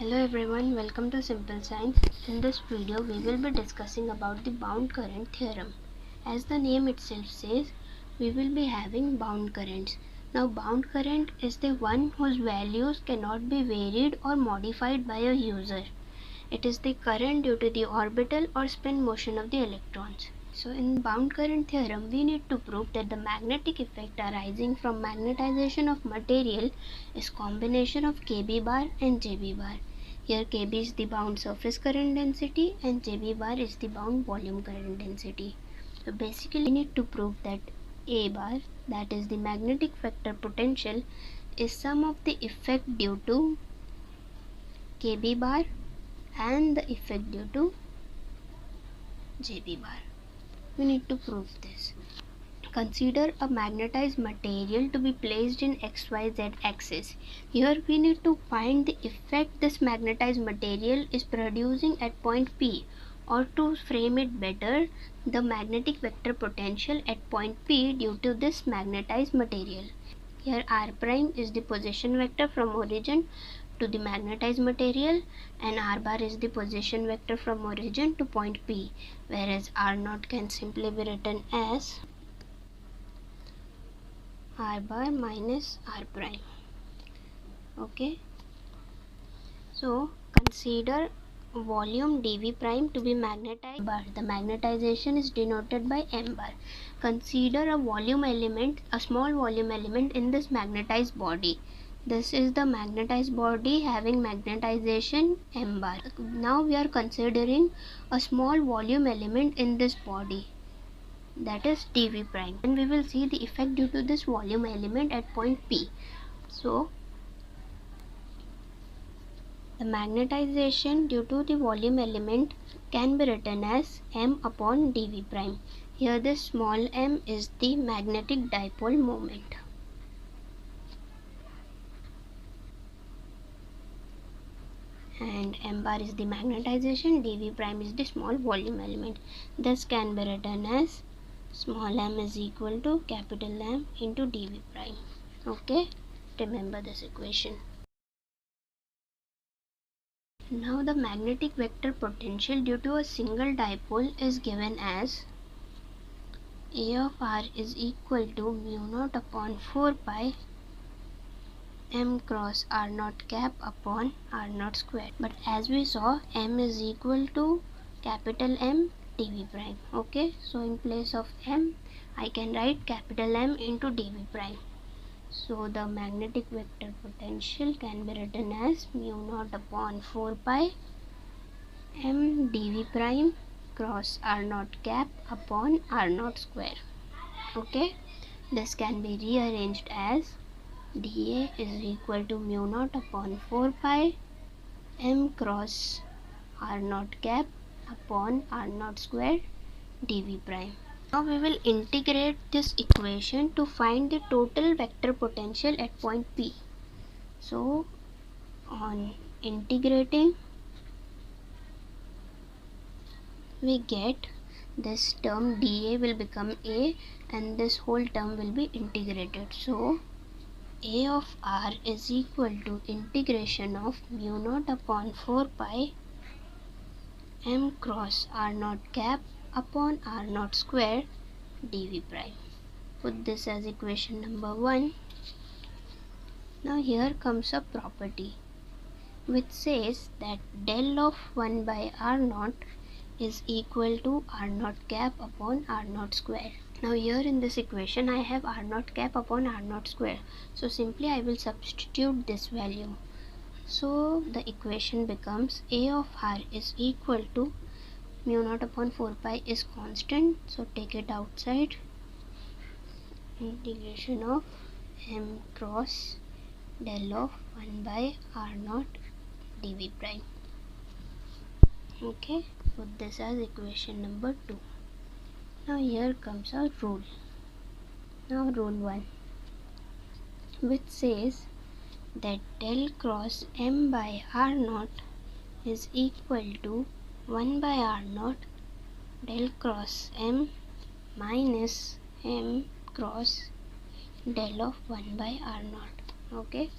Hello everyone, welcome to Simple Science. In this video we will be discussing about the bound current theorem. As the name itself says, we will be having bound currents. Now bound current is the one whose values cannot be varied or modified by a user. It is the current due to the orbital or spin motion of the electrons. So in bound current theorem, we need to prove that the magnetic effect arising from magnetization of material is combination of Kb bar and Jb bar. Here Kb is the bound surface current density and Jb bar is the bound volume current density. So basically we need to prove that A bar, that is the magnetic vector potential, is sum of the effect due to Kb bar and the effect due to Jb bar. We need to prove this. Consider a magnetized material to be placed in XYZ axis. Here we need to find the effect this magnetized material is producing at point P, or to frame it better, the magnetic vector potential at point P due to this magnetized material. Here r prime is the position vector from origin to the magnetized material and r bar is the position vector from origin to point P, whereas r naught can simply be written as r bar minus r prime. Okay, so consider volume dv prime to be magnetized bar. The magnetization is denoted by m bar. Consider a volume element, a small volume element in this magnetized body. This is the magnetized body having magnetization m bar. Now we are considering a small volume element in this body, that is dv prime, and we will see the effect due to this volume element at point P. So the magnetization due to the volume element can be written as m upon dv prime. Here this small m is the magnetic dipole moment. And m bar is the magnetization, dv prime is the small volume element. This can be written as small m is equal to capital M into dv prime. Okay, remember this equation. Now the magnetic vector potential due to a single dipole is given as A of r is equal to mu naught upon 4 pi m cross r naught cap upon r naught square. But as we saw, m is equal to capital M dv prime. Okay, so in place of m I can write capital M into dv prime. So the magnetic vector potential can be written as mu naught upon 4 pi m dv prime cross r naught cap upon r naught square. Okay, this can be rearranged as dA is equal to mu naught upon 4 pi m cross r naught cap upon r naught square dv prime. Now we will integrate this equation to find the total vector potential at point P. So on integrating, we get this term dA will become A and this whole term will be integrated. So A of r is equal to integration of mu naught upon 4 pi m cross r naught cap upon r naught square dv prime. Put this as equation number 1. Now here comes a property which says that del of 1 by r naught is equal to r naught cap upon r naught square. Now here in this equation I have r naught cap upon r naught square. So simply I will substitute this value. So the equation becomes A of r is equal to mu naught upon 4 pi is constant. So take it outside. Integration of m cross del of 1 by r naught dv prime. Okay, put this as equation number 2. Now here comes our rule. Now rule 1, which says that del cross m by r naught is equal to 1 by r naught del cross m minus m cross del of 1 by r naught. Okay,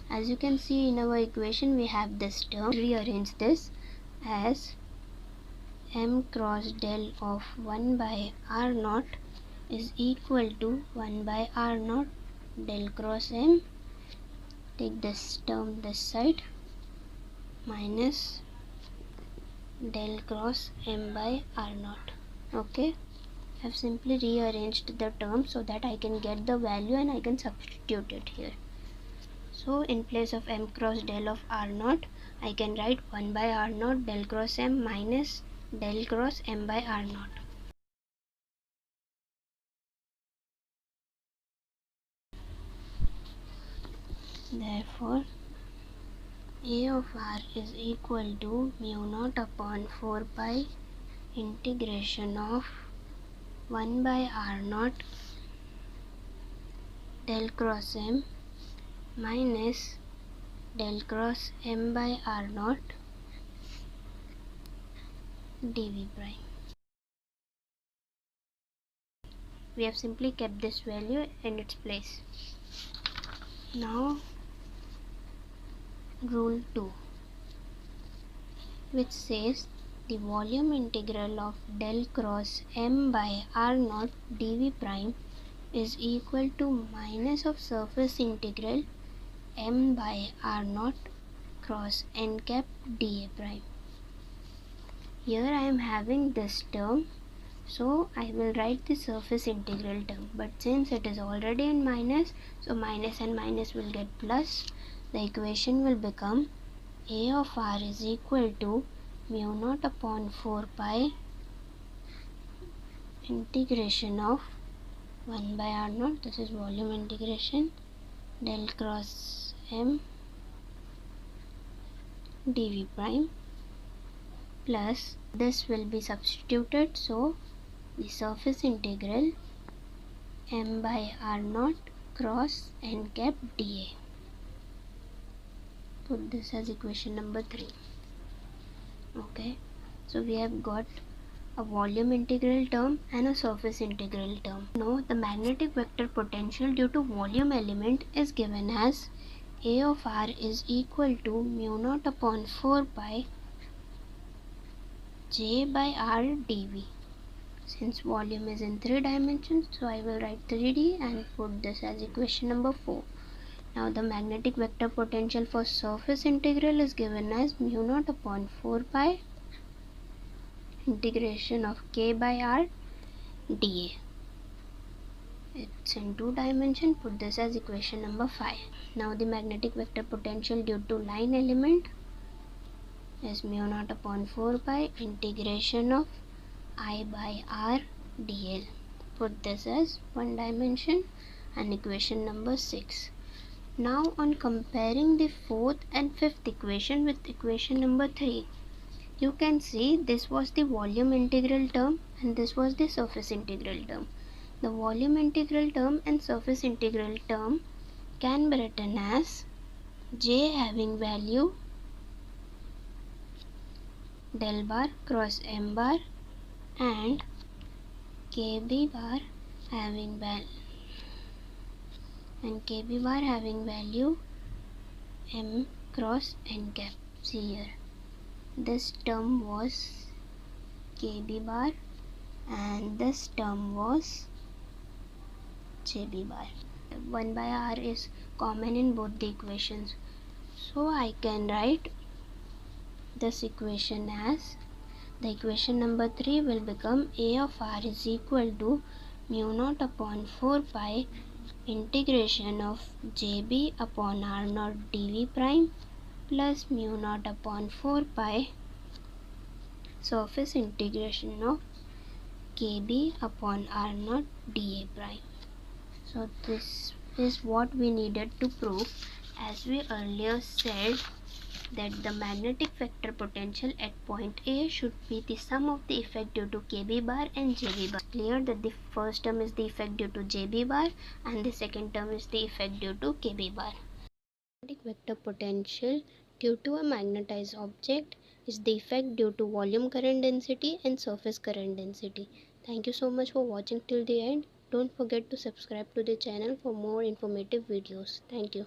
As you can see in our equation, we have this term. Rearrange this as m cross del of 1 by r naught is equal to 1 by r naught del cross m. Take this term this side, minus del cross m by r naught. Okay, I have simply rearranged the term so that I can get the value and I can substitute it here. So in place of m cross del of r naught, I can write 1 by r naught del cross m minus del cross m by r naught. Therefore, A of r is equal to mu naught upon 4 pi integration of 1 by r naught del cross m minus del cross m by r naught dv prime. We have simply kept this value in its place. Now rule 2, which says the volume integral of del cross m by r naught dv prime is equal to minus of surface integral m by r naught cross n cap dA prime. Here I am having this term, so I will write the surface integral term, but since it is already in minus, so minus and minus will get plus. The equation will become A of r is equal to mu naught upon 4 pi integration of 1 by r naught, this is volume integration, del cross m dv prime, plus this will be substituted, so the surface integral m by r naught cross n cap dA. Put this as equation number 3. Okay, so we have got a volume integral term and a surface integral term. Now the magnetic vector potential due to volume element is given as A of r is equal to mu naught upon 4 pi j by r dv. Since volume is in 3 dimensions, so I will write 3D and put this as equation number 4. Now the magnetic vector potential for surface integral is given as mu naught upon 4 pi integration of k by r dA. It's in 2 dimensions, put this as equation number 5. Now the magnetic vector potential due to line element is mu naught upon 4 pi integration of I by r dl. Put this as 1 dimension and equation number 6. Now on comparing the fourth and fifth equation with equation number 3, you can see this was the volume integral term and this was the surface integral term. The volume integral term and surface integral term can be written as j having value del bar cross m bar and kb bar having value m cross n cap. See here, this term was kb bar and this term was jb bar. 1 by r is common in both the equations, so I can write this equation as, the equation number 3 will become A of r is equal to mu naught upon 4 pi integration of jb upon r naught dv prime plus mu naught upon 4 pi surface integration of kb upon r naught dA prime. So this is what we needed to prove, as we earlier said that the magnetic vector potential at point A should be the sum of the effect due to kb bar and jb bar. Clear that the first term is the effect due to jb bar and the second term is the effect due to kb bar. Magnetic vector potential due to a magnetized object is the effect due to volume current density and surface current density. Thank you so much for watching till the end. Don't forget to subscribe to the channel for more informative videos. Thank you.